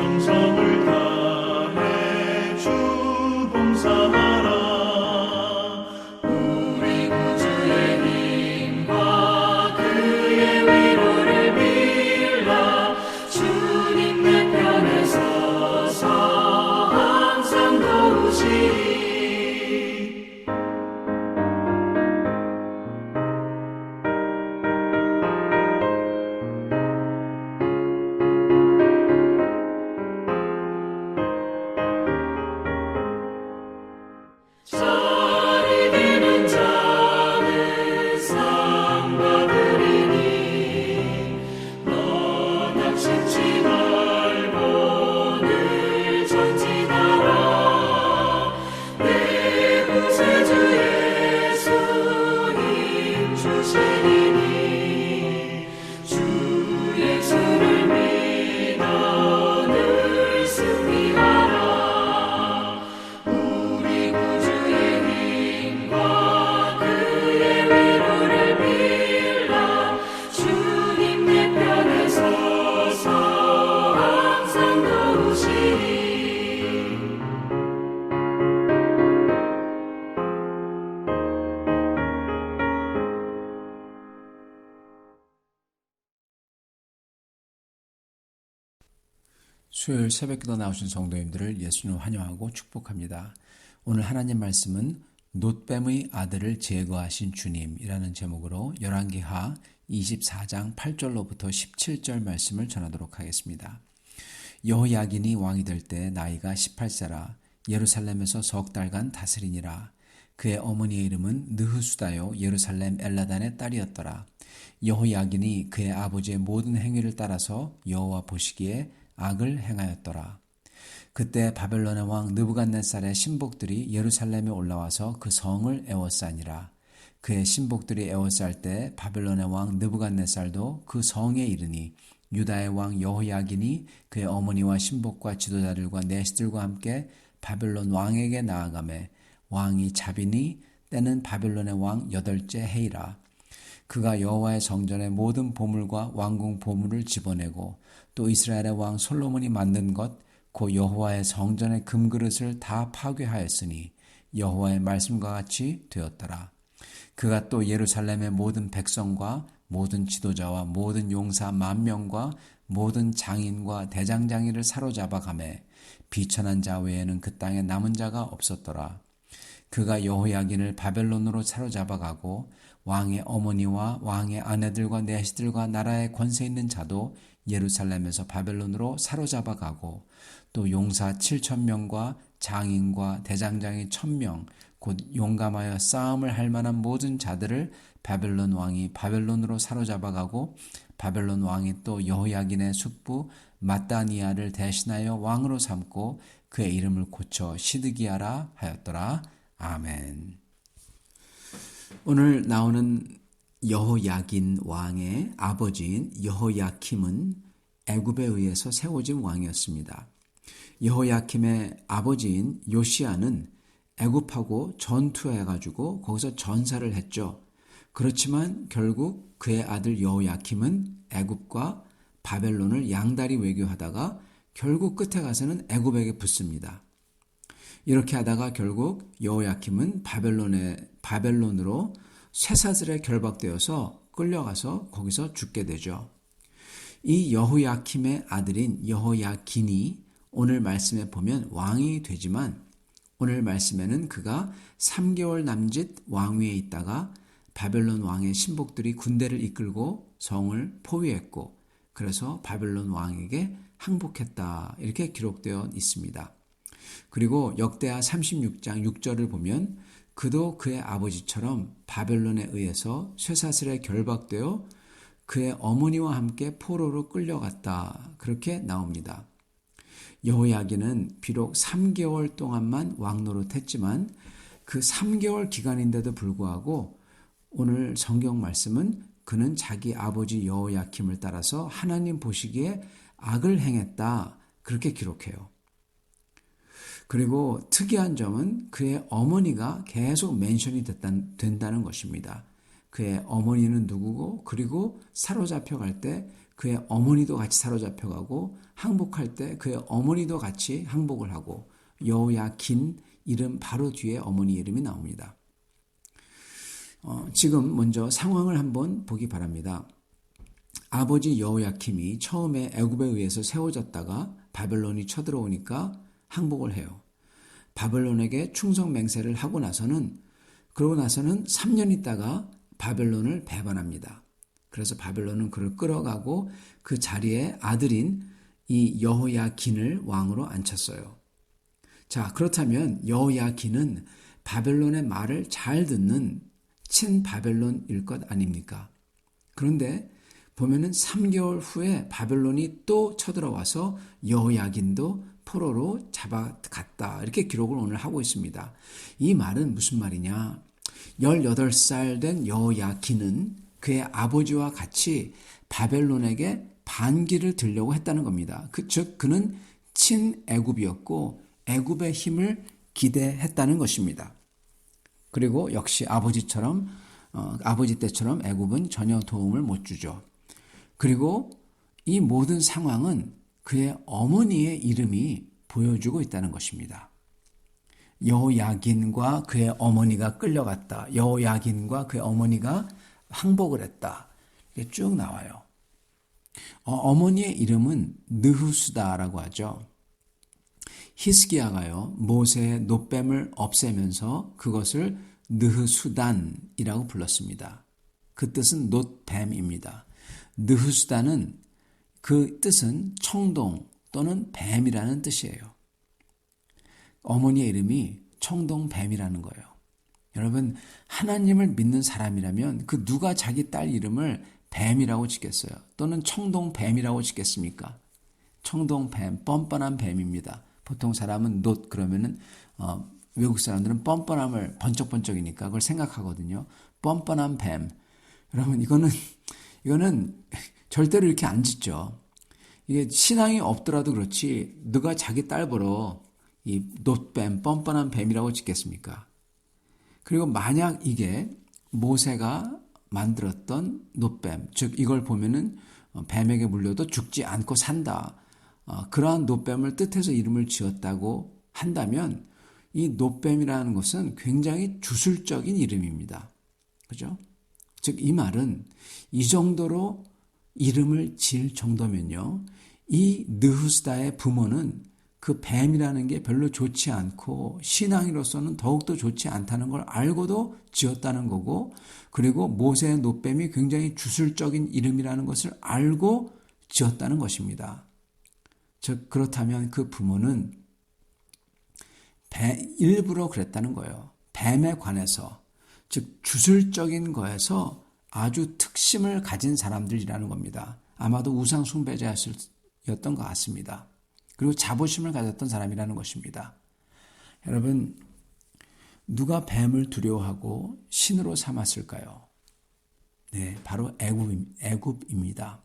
정성을 다해 주 봉사하라. 우리 구주의 힘과 그의 위로를 빌라. 주님 내 편에 서서 항상 도우시리. 쌀이 되는 자는 상 받으리니 너 낙심치 말고 늘 전진하라. 내 구세주 예수 힘 주시리니 주 예수를 믿어 늘 승리하라. 우리 구주의 힘과 그의 위로를 빌라. 주님 내 편에 서서 항상 도우시리. 수요일 새벽기도 나오신 성도님들을 예수님 환영하고 축복합니다. 오늘 하나님 말씀은 놋뱀의 아들을 제거하신 주님이라는 제목으로 열왕기하 24장 8절로부터 17절 말씀을 전하도록 하겠습니다. 여호야긴이 왕이 될 때 나이가 18세라. 예루살렘에서 석 달간 다스리니라. 그의 어머니의 이름은 느흐수다요 예루살렘 엘라단의 딸이었더라. 여호야긴이 그의 아버지의 모든 행위를 따라서 여호와 보시기에 악을 행하였더라. 그때 바벨론의 왕 느부갓네살의 신복들이 예루살렘에 올라와서 그 성을 에워싸니라. 그의 신복들이 에워쌀 때 바벨론의 왕 느부갓네살도 그 성에 이르니 유다의 왕 여호야긴이 그의 어머니와 신복과 지도자들과 내시들과 함께 바벨론 왕에게 나아가매 왕이 자비니 때는 바벨론의 왕 8째 해이라. 그가 여호와의 성전의 모든 보물과 왕궁 보물을 집어내고 또 이스라엘의 왕 솔로몬이 만든 것 곧 여호와의 성전의 금그릇을 다 파괴하였으니 여호와의 말씀과 같이 되었더라. 그가 또 예루살렘의 모든 백성과 모든 지도자와 모든 용사 10,000명과 모든 장인과 대장장이를 사로잡아 가매 비천한 자 외에는 그 땅에 남은 자가 없었더라. 그가 여호야긴을 바벨론으로 사로잡아 가고 왕의 어머니와 왕의 아내들과 내시들과 나라의 권세 있는 자도 예루살렘에서 바벨론으로 사로잡아 가고 또 용사 7,000명과 장인과 대장장이 1,000명 곧 용감하여 싸움을 할 만한 모든 자들을 바벨론 왕이 바벨론으로 사로잡아 가고 바벨론 왕이 또 여호야긴의 숙부 matthania를 대신하여 왕으로 삼고 그의 이름을 고쳐 시드기야라 하였더라. 아멘. 오늘 나오는 여호야긴 왕의 아버지인 여호야킴은 애굽에 의해서 세워진 왕이었습니다. 여호야킴의 아버지인 요시야는 애굽하고 전투해가지고 거기서 전사를 했죠. 그렇지만 결국 그의 아들 여호야킴은 애굽과 바벨론을 양다리 외교하다가 결국 끝에 가서는 애굽에게 붙습니다. 이렇게 하다가 결국 여호야킴은 바벨론으로 쇠사슬에 결박되어서 끌려가서 거기서 죽게 되죠. 이 여호야킴의 아들인 여호야긴이 오늘 말씀에 보면 왕이 되지만 오늘 말씀에는 그가 3개월 남짓 왕위에 있다가 바벨론 왕의 신복들이 군대를 이끌고 성을 포위했고 그래서 바벨론 왕에게 항복했다 이렇게 기록되어 있습니다. 그리고 역대하 36장 6절을 보면 그도 그의 아버지처럼 바벨론에 의해서 쇠사슬에 결박되어 그의 어머니와 함께 포로로 끌려갔다 그렇게 나옵니다. 여호야긴은 비록 3개월 동안만 왕노릇했지만 그 3개월 기간인데도 불구하고 오늘 성경 말씀은 그는 자기 아버지 여호야킴을 따라서 하나님 보시기에 악을 행했다 그렇게 기록해요. 그리고 특이한 점은 그의 어머니가 계속 멘션이 된다는 것입니다. 그의 어머니는 누구고 그리고 사로잡혀 갈 때 그의 어머니도 같이 사로잡혀가고 항복할 때 그의 어머니도 같이 항복을 하고 여호야긴 이름 바로 뒤에 어머니 이름이 나옵니다. 지금 먼저 상황을 한번 보기 바랍니다. 아버지 여호야김이 처음에 애굽에 의해서 세워졌다가 바벨론이 쳐들어오니까 항복을 해요. 바벨론에게 충성 맹세를 하고 나서는 그러고 나서는 3년 있다가 바벨론을 배반합니다. 그래서 바벨론은 그를 끌어가고 그 자리에 아들인 이 여호야긴을 왕으로 앉혔어요. 자, 그렇다면 여호야긴은 바벨론의 말을 잘 듣는 친바벨론일 것 아닙니까? 그런데 보면은 3개월 후에 바벨론이 또 쳐들어와서 여호야긴도 포로로 잡아갔다. 이렇게 기록을 오늘 하고 있습니다. 이 말은 무슨 말이냐? 18살 된 여호야긴은 그의 아버지와 같이 바벨론에게 반기를 들려고 했다는 겁니다. 즉 그는 친애굽이었고 애굽의 힘을 기대했다는 것입니다. 그리고 역시 아버지 때처럼 애굽은 전혀 도움을 못 주죠. 그리고 이 모든 상황은 그의 어머니의 이름이 보여주고 있다는 것입니다. 여호야긴과 그의 어머니가 끌려갔다. 여호야긴과 그의 어머니가 항복을 했다. 이게 쭉 나와요. 어머니의 이름은 느후수다라고 하죠. 히스기야가요, 모세의 놋뱀을 없애면서 그것을 느흐수단이라고 불렀습니다. 그 뜻은 놋뱀입니다. 느흐수단은 그 뜻은 청동 또는 뱀이라는 뜻이에요. 어머니의 이름이 청동뱀이라는 거예요. 여러분, 하나님을 믿는 사람이라면 그 누가 자기 딸 이름을 뱀이라고 짓겠어요? 또는 청동뱀이라고 짓겠습니까? 청동뱀, 뻔뻔한 뱀입니다. 보통 사람은 놋 그러면은 외국 사람들은 뻔뻔함을 번쩍번쩍이니까 그걸 생각하거든요. 뻔뻔한 뱀. 여러분, 이거는 절대로 이렇게 안 짓죠. 이게 신앙이 없더라도 그렇지 누가 자기 딸 보러 이 놋뱀, 뻔뻔한 뱀이라고 짓겠습니까? 그리고 만약 이게 모세가 만들었던 놋뱀, 즉 이걸 보면은 뱀에게 물려도 죽지 않고 산다. 그러한 놋뱀을 뜻해서 이름을 지었다고 한다면 이 놋뱀이라는 것은 굉장히 주술적인 이름입니다. 그죠? 즉 이 말은 이 정도로 이름을 지을 정도면요. 이 느후스다의 부모는 그 뱀이라는 게 별로 좋지 않고 신앙인으로서는 더욱더 좋지 않다는 걸 알고도 지었다는 거고, 그리고 모세의 놋뱀이 굉장히 주술적인 이름이라는 것을 알고 지었다는 것입니다. 즉 그렇다면 그 부모는 일부러 그랬다는 거예요. 뱀에 관해서, 즉 주술적인 거에서 아주 특심을 가진 사람들이라는 겁니다. 아마도 우상 숭배자였던 것 같습니다. 그리고 자부심을 가졌던 사람이라는 것입니다. 여러분, 누가 뱀을 두려워하고 신으로 삼았을까요? 네, 바로 애굽입니다.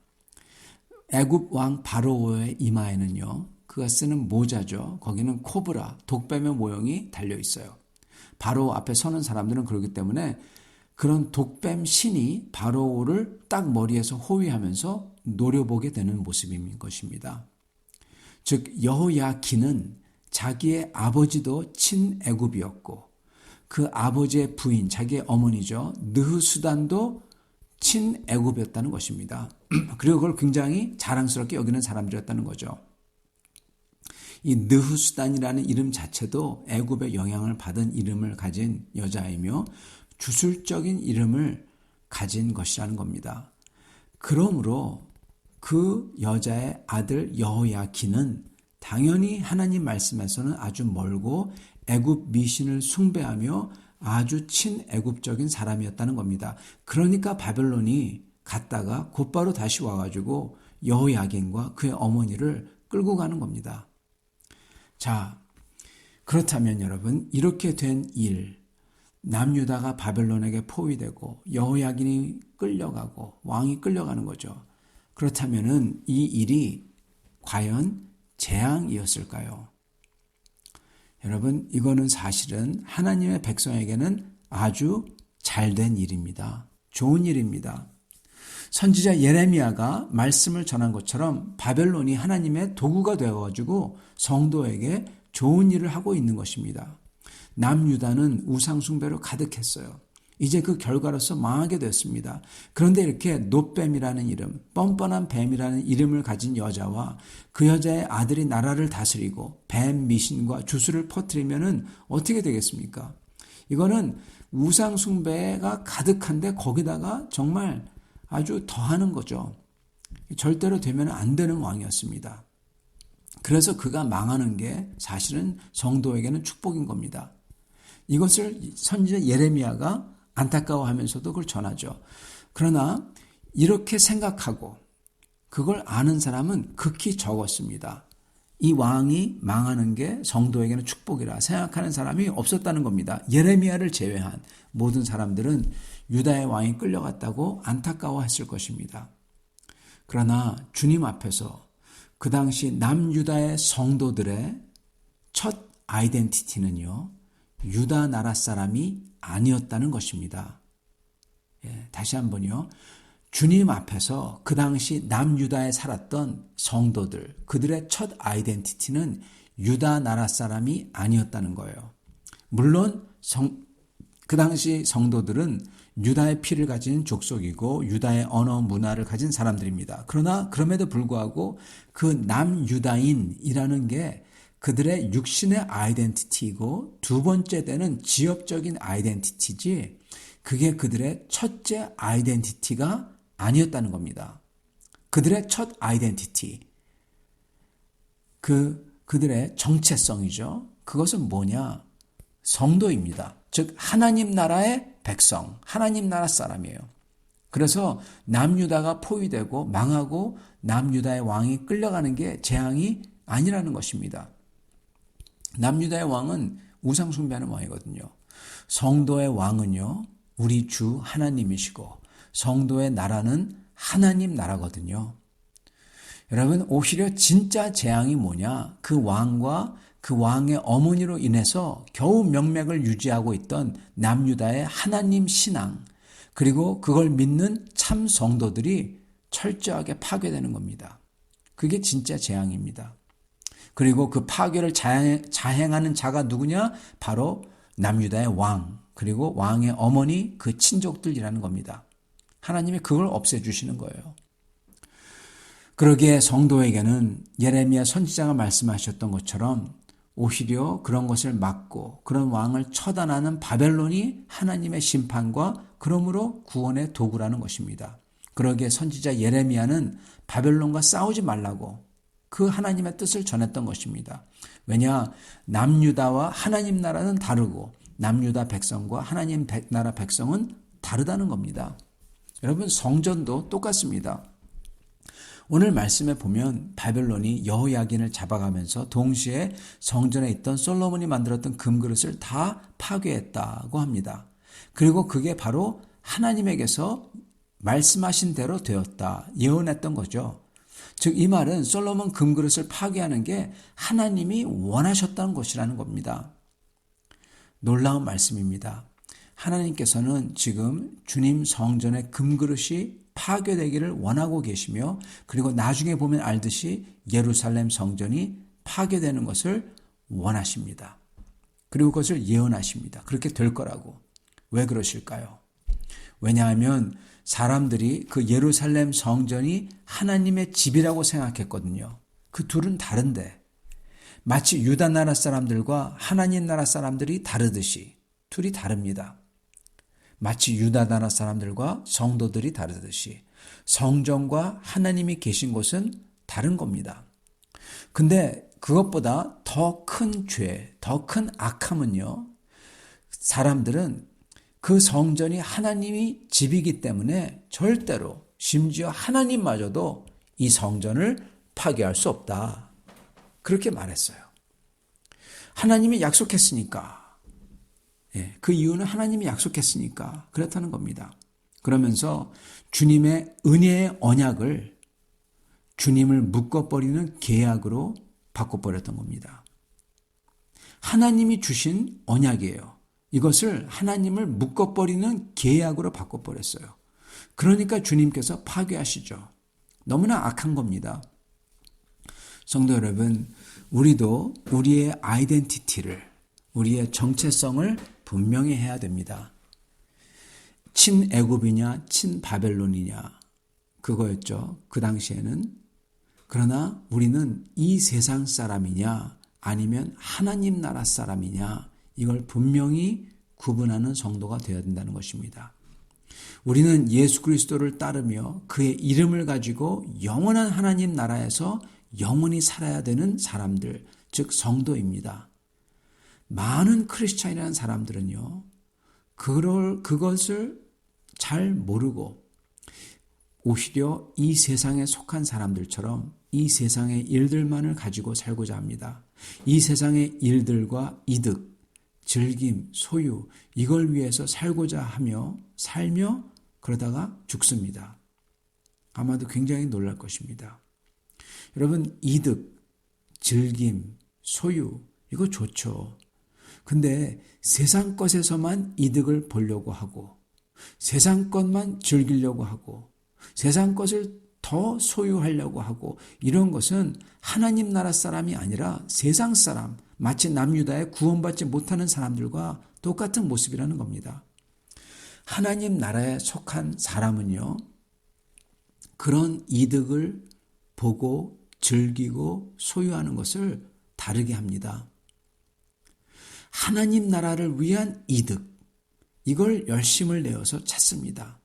애굽 왕 바로의 이마에는요, 그가 쓰는 모자죠. 거기는 코브라, 독뱀의 모형이 달려 있어요. 바로 앞에 서는 사람들은 그렇기 때문에 그런 독뱀 신이 바로를 딱 머리에서 호위하면서 노려보게 되는 모습인 것입니다. 즉 여호야긴은 자기의 아버지도 친애굽이었고 그 아버지의 부인, 자기의 어머니죠. 느흐수단도 친애굽이었다는 것입니다. 그리고 그걸 굉장히 자랑스럽게 여기는 사람들이었다는 거죠. 이 느흐수단이라는 이름 자체도 애굽의 영향을 받은 이름을 가진 여자이며 주술적인 이름을 가진 것이라는 겁니다. 그러므로 그 여자의 아들 여호야긴은 당연히 하나님 말씀에서는 아주 멀고 애굽 미신을 숭배하며 아주 친애굽적인 사람이었다는 겁니다. 그러니까 바벨론이 갔다가 곧바로 다시 와가지고 여호야긴과 그의 어머니를 끌고 가는 겁니다. 자, 그렇다면 여러분, 이렇게 된 일, 남유다가 바벨론에게 포위되고 여호야긴이 끌려가고 왕이 끌려가는 거죠. 그렇다면은 이 일이 과연 재앙이었을까요? 여러분, 이거는 사실은 하나님의 백성에게는 아주 잘된 일입니다. 좋은 일입니다. 선지자 예레미야가 말씀을 전한 것처럼 바벨론이 하나님의 도구가 되어가지고 성도에게 좋은 일을 하고 있는 것입니다. 남유다는 우상숭배로 가득했어요. 이제 그 결과로서 망하게 됐습니다. 그런데 이렇게 놋뱀이라는 이름, 뻔뻔한 뱀이라는 이름을 가진 여자와 그 여자의 아들이 나라를 다스리고 뱀 미신과 주술을 퍼뜨리면은 어떻게 되겠습니까? 이거는 우상숭배가 가득한데 거기다가 정말 아주 더하는 거죠. 절대로 되면 안 되는 왕이었습니다. 그래서 그가 망하는 게 사실은 성도에게는 축복인 겁니다. 이것을 선지자 예레미야가 안타까워하면서도 그걸 전하죠. 그러나 이렇게 생각하고 그걸 아는 사람은 극히 적었습니다. 이 왕이 망하는 게 성도에게는 축복이라 생각하는 사람이 없었다는 겁니다. 예레미야를 제외한 모든 사람들은 유다의 왕이 끌려갔다고 안타까워했을 것입니다. 그러나 주님 앞에서 그 당시 남유다의 성도들의 첫 아이덴티티는요, 유다 나라 사람이 아니었다는 것입니다. 다시 한번요. 주님 앞에서 그 당시 남유다에 살았던 성도들, 그들의 첫 아이덴티티는 유다 나라 사람이 아니었다는 거예요. 물론 그 당시 성도들은 유다의 피를 가진 족속이고 유다의 언어 문화를 가진 사람들입니다. 그러나 그럼에도 불구하고 그 남유다인이라는 게 그들의 육신의 아이덴티티이고 두 번째 되는 지역적인 아이덴티티지 그게 그들의 첫째 아이덴티티가 아니었다는 겁니다. 그들의 첫 아이덴티티, 그들의 정체성이죠. 그것은 뭐냐? 성도입니다. 즉 하나님 나라의 백성, 하나님 나라 사람이에요. 그래서 남유다가 포위되고 망하고 남유다의 왕이 끌려가는 게 재앙이 아니라는 것입니다. 남유다의 왕은 우상 숭배하는 왕이거든요. 성도의 왕은요, 우리 주 하나님이시고 성도의 나라는 하나님 나라거든요. 여러분, 오히려 진짜 재앙이 뭐냐? 그 왕과 그 왕의 어머니로 인해서 겨우 명맥을 유지하고 있던 남유다의 하나님 신앙, 그리고 그걸 믿는 참 성도들이 철저하게 파괴되는 겁니다. 그게 진짜 재앙입니다. 그리고 그 파괴를 자행하는 자가 누구냐? 바로 남유다의 왕, 그리고 왕의 어머니, 그 친족들이라는 겁니다. 하나님이 그걸 없애주시는 거예요. 그러기에 성도에게는 예레미야 선지자가 말씀하셨던 것처럼 오히려 그런 것을 막고 그런 왕을 처단하는 바벨론이 하나님의 심판과 그러므로 구원의 도구라는 것입니다. 그러기에 선지자 예레미야는 바벨론과 싸우지 말라고 그 하나님의 뜻을 전했던 것입니다. 왜냐? 남유다와 하나님 나라는 다르고 남유다 백성과 하나님 나라 백성은 다르다는 겁니다. 여러분, 성전도 똑같습니다. 오늘 말씀에 보면 바벨론이 여호야긴을 잡아가면서 동시에 성전에 있던 솔로몬이 만들었던 금그릇을 다 파괴했다고 합니다. 그리고 그게 바로 하나님에게서 말씀하신 대로 되었다, 예언했던 거죠. 즉 이 말은 솔로몬 금그릇을 파괴하는 게 하나님이 원하셨다는 것이라는 겁니다. 놀라운 말씀입니다. 하나님께서는 지금 주님 성전의 금그릇이 파괴되기를 원하고 계시며, 그리고 나중에 보면 알듯이 예루살렘 성전이 파괴되는 것을 원하십니다. 그리고 그것을 예언하십니다. 그렇게 될 거라고. 왜 그러실까요? 왜냐하면 사람들이 그 예루살렘 성전이 하나님의 집이라고 생각했거든요. 그 둘은 다른데, 마치 유다 나라 사람들과 하나님 나라 사람들이 다르듯이 둘이 다릅니다. 마치 유다 나라 사람들과 성도들이 다르듯이 성전과 하나님이 계신 곳은 다른 겁니다. 근데 그것보다 더 큰 죄, 더 큰 악함은요, 사람들은 그 성전이 하나님이 집이기 때문에 절대로, 심지어 하나님마저도 이 성전을 파괴할 수 없다, 그렇게 말했어요. 하나님이 약속했으니까, 그 이유는 하나님이 약속했으니까 그렇다는 겁니다. 그러면서 주님의 은혜의 언약을 주님을 묶어버리는 계약으로 바꿔버렸던 겁니다. 하나님이 주신 언약이에요. 이것을 하나님을 묶어버리는 계약으로 바꿔버렸어요. 그러니까 주님께서 파괴하시죠. 너무나 악한 겁니다. 성도 여러분, 우리도 우리의 아이덴티티를, 우리의 정체성을 분명히 해야 됩니다. 친애굽이냐 친바벨론이냐 그거였죠. 그 당시에는. 그러나 우리는 이 세상 사람이냐 아니면 하나님 나라 사람이냐 이걸 분명히 구분하는 성도가 되어야 된다는 것입니다. 우리는 예수 그리스도를 따르며 그의 이름을 가지고 영원한 하나님 나라에서 영원히 살아야 되는 사람들, 즉 성도입니다. 많은 크리스찬이라는 사람들은요, 그것을 잘 모르고 오히려 이 세상에 속한 사람들처럼 이 세상의 일들만을 가지고 살고자 합니다. 이 세상의 일들과 이득, 즐김, 소유 이걸 위해서 살고자 하며 살며 그러다가 죽습니다. 아마도 굉장히 놀랄 것입니다. 여러분, 이득, 즐김, 소유 이거 좋죠. 근데 세상 것에서만 이득을 보려고 하고 세상 것만 즐기려고 하고 세상 것을 더 소유하려고 하고 이런 것은 하나님 나라 사람이 아니라 세상 사람, 마치 남유다에 구원받지 못하는 사람들과 똑같은 모습이라는 겁니다. 하나님 나라에 속한 사람은요, 그런 이득을 보고 즐기고 소유하는 것을 다르게 합니다. 하나님 나라를 위한 이득, 이걸 열심을 내어서 찾습니다.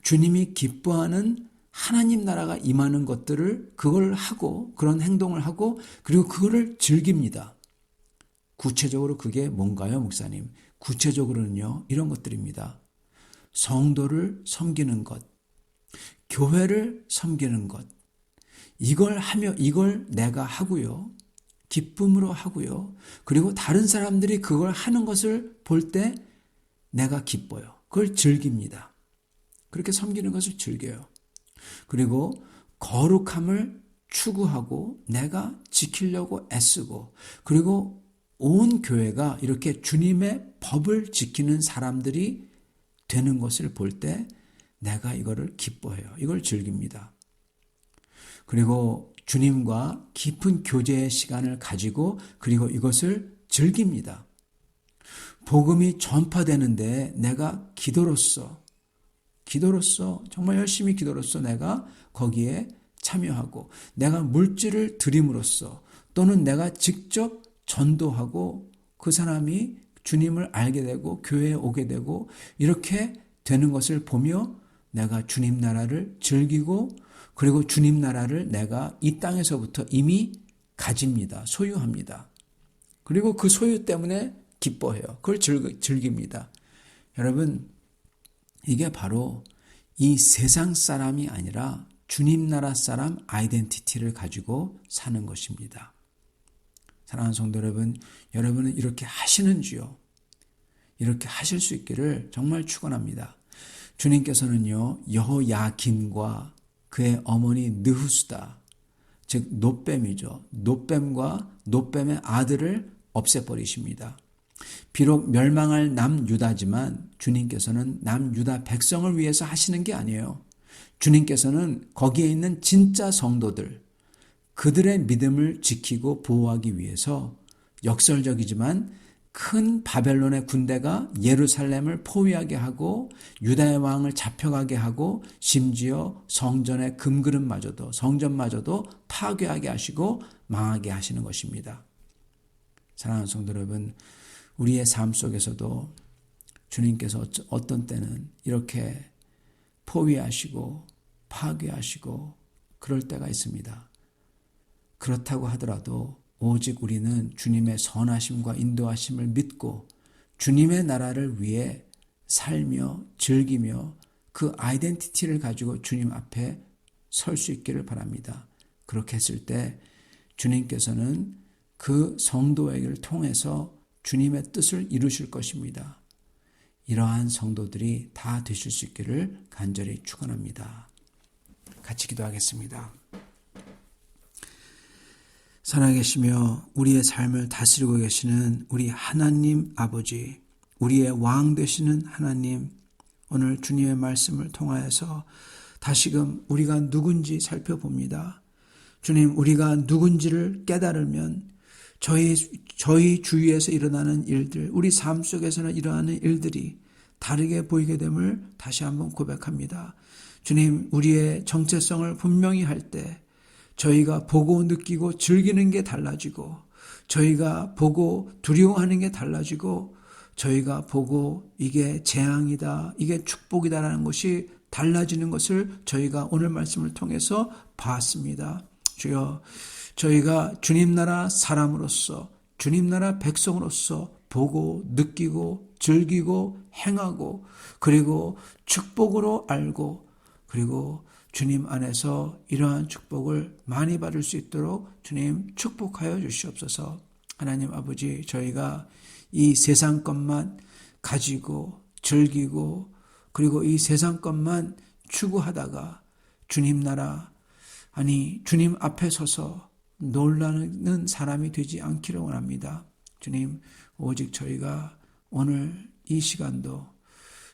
주님이 기뻐하는 하나님 나라가 임하는 것들을 그걸 하고 그런 행동을 하고 그리고 그거를 즐깁니다. 구체적으로 그게 뭔가요, 목사님? 구체적으로는요, 이런 것들입니다. 성도를 섬기는 것, 교회를 섬기는 것, 이걸 하며 이걸 내가 하고요. 기쁨으로 하고요. 그리고 다른 사람들이 그걸 하는 것을 볼 때 내가 기뻐요. 그걸 즐깁니다. 그렇게 섬기는 것을 즐겨요. 그리고 거룩함을 추구하고 내가 지키려고 애쓰고 그리고 온 교회가 이렇게 주님의 법을 지키는 사람들이 되는 것을 볼 때 내가 이거를 기뻐해요. 이걸 즐깁니다. 그리고 주님과 깊은 교제의 시간을 가지고 그리고 이것을 즐깁니다. 복음이 전파되는데 내가 기도로서 정말 열심히 기도로서 내가 거기에 참여하고 내가 물질을 드림으로써 또는 내가 직접 전도하고 그 사람이 주님을 알게 되고 교회에 오게 되고 이렇게 되는 것을 보며 내가 주님 나라를 즐기고 그리고 주님 나라를 내가 이 땅에서부터 이미 가집니다. 소유합니다. 그리고 그 소유 때문에 기뻐해요. 그걸 즐깁니다. 여러분, 이게 바로 이 세상 사람이 아니라 주님 나라 사람 아이덴티티를 가지고 사는 것입니다. 사랑하는 성도 여러분, 여러분은 이렇게 하시는지요? 이렇게 하실 수 있기를 정말 축원합니다. 주님께서는요, 여호야긴과 그의 어머니 느후스다, 즉 노뱀이죠. 노뱀과 노뱀의 아들을 없애버리십니다. 비록 멸망할 남유다지만 주님께서는 남유다 백성을 위해서 하시는 게 아니에요. 주님께서는 거기에 있는 진짜 성도들, 그들의 믿음을 지키고 보호하기 위해서 역설적이지만 큰 바벨론의 군대가 예루살렘을 포위하게 하고 유다의 왕을 잡혀가게 하고 심지어 성전의 금그릇마저도 성전마저도 파괴하게 하시고 망하게 하시는 것입니다. 사랑하는 성도 여러분, 우리의 삶 속에서도 주님께서 어떤 때는 이렇게 포위하시고 파괴하시고 그럴 때가 있습니다. 그렇다고 하더라도 오직 우리는 주님의 선하심과 인도하심을 믿고 주님의 나라를 위해 살며 즐기며 그 아이덴티티를 가지고 주님 앞에 설 수 있기를 바랍니다. 그렇게 했을 때 주님께서는 그 성도에게를 통해서 주님의 뜻을 이루실 것입니다. 이러한 성도들이 다 되실 수 있기를 간절히 축원합니다. 같이 기도하겠습니다. 살아계시며 우리의 삶을 다스리고 계시는 우리 하나님 아버지, 우리의 왕 되시는 하나님, 오늘 주님의 말씀을 통하여서 다시금 우리가 누군지 살펴봅니다. 주님, 우리가 누군지를 깨달으면 저희 주위에서 일어나는 일들, 우리 삶 속에서는 일어나는 일들이 다르게 보이게 됨을 다시 한번 고백합니다. 주님, 우리의 정체성을 분명히 할 때 저희가 보고 느끼고 즐기는 게 달라지고, 저희가 보고 두려워하는 게 달라지고, 저희가 보고 이게 재앙이다, 이게 축복이다라는 것이 달라지는 것을 저희가 오늘 말씀을 통해서 봤습니다. 주여, 저희가 주님 나라 사람으로서, 주님 나라 백성으로서 보고 느끼고 즐기고 행하고, 그리고 축복으로 알고, 그리고 주님 안에서 이러한 축복을 많이 받을 수 있도록 주님 축복하여 주시옵소서. 하나님 아버지, 저희가 이 세상 것만 가지고 즐기고, 그리고 이 세상 것만 추구하다가 주님 나라, 아니 주님 앞에 서서 놀라는 사람이 되지 않기를 원합니다. 주님, 오직 저희가 오늘 이 시간도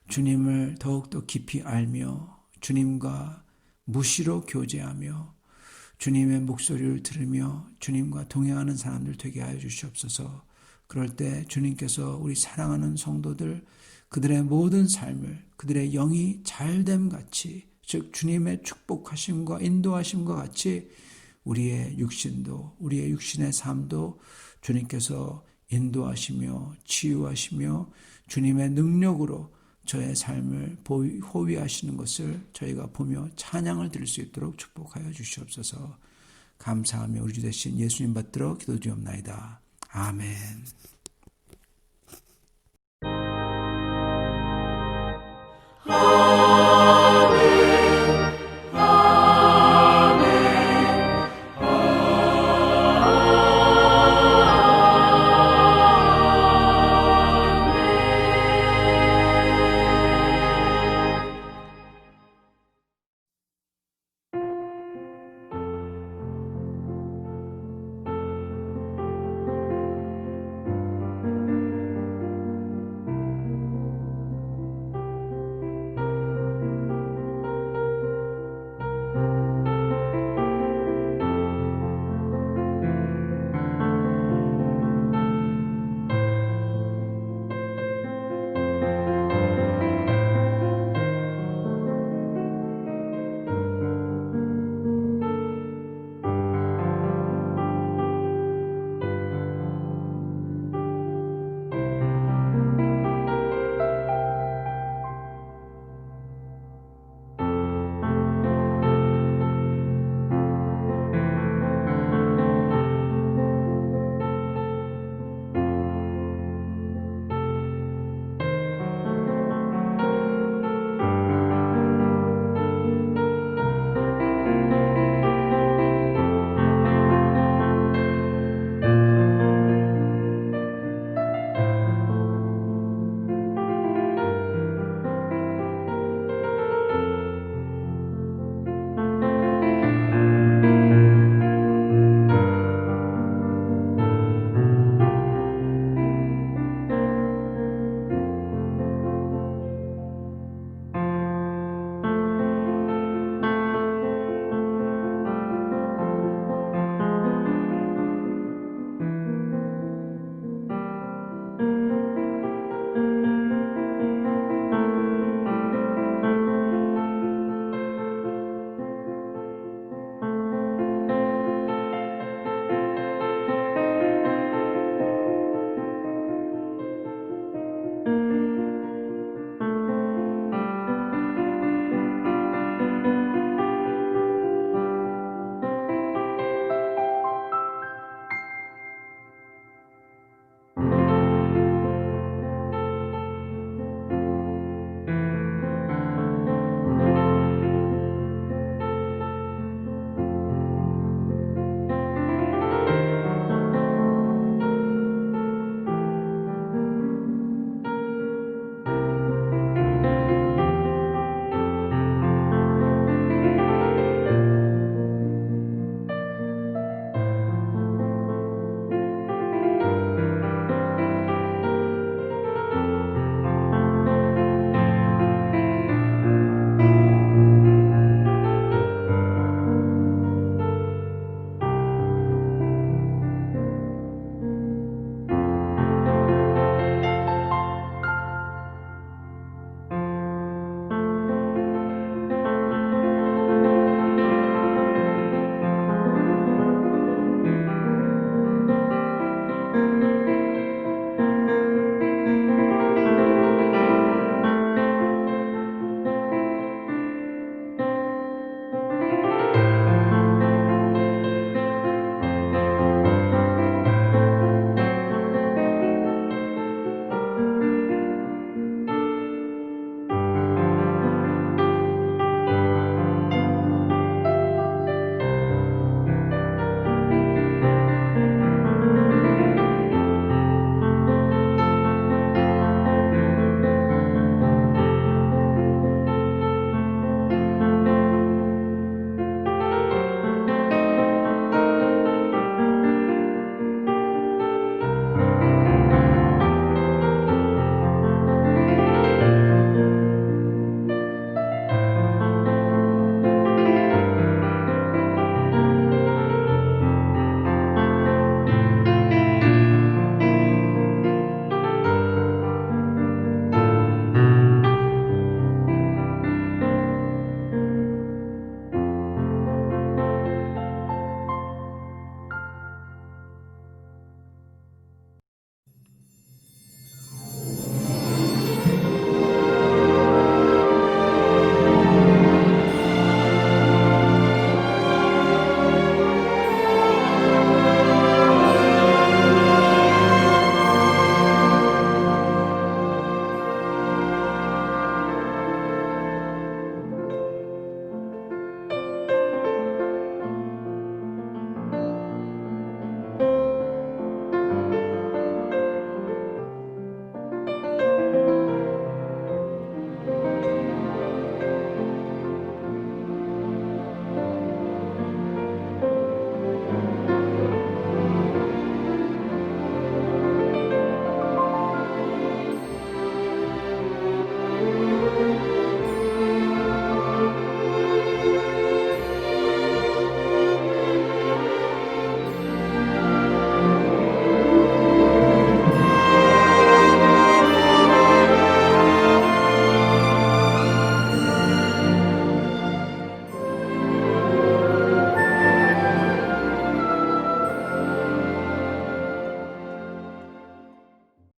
주님을 더욱더 깊이 알며 주님과 무시로 교제하며 주님의 목소리를 들으며 주님과 동행하는 사람들 되게 하여 주시옵소서. 그럴 때 주님께서 우리 사랑하는 성도들, 그들의 모든 삶을, 그들의 영이 잘됨 같이, 즉 주님의 축복하심과 인도하심과 같이 우리의 육신도, 우리의 육신의 삶도 주님께서 인도하시며 치유하시며 주님의 능력으로 저의 삶을 호위하시는 것을 저희가 보며 찬양을 드릴 수 있도록 축복하여 주시옵소서. 감사하며 우리 주 되신 예수님 받들어 기도드리옵나이다. 아멘. 아멘.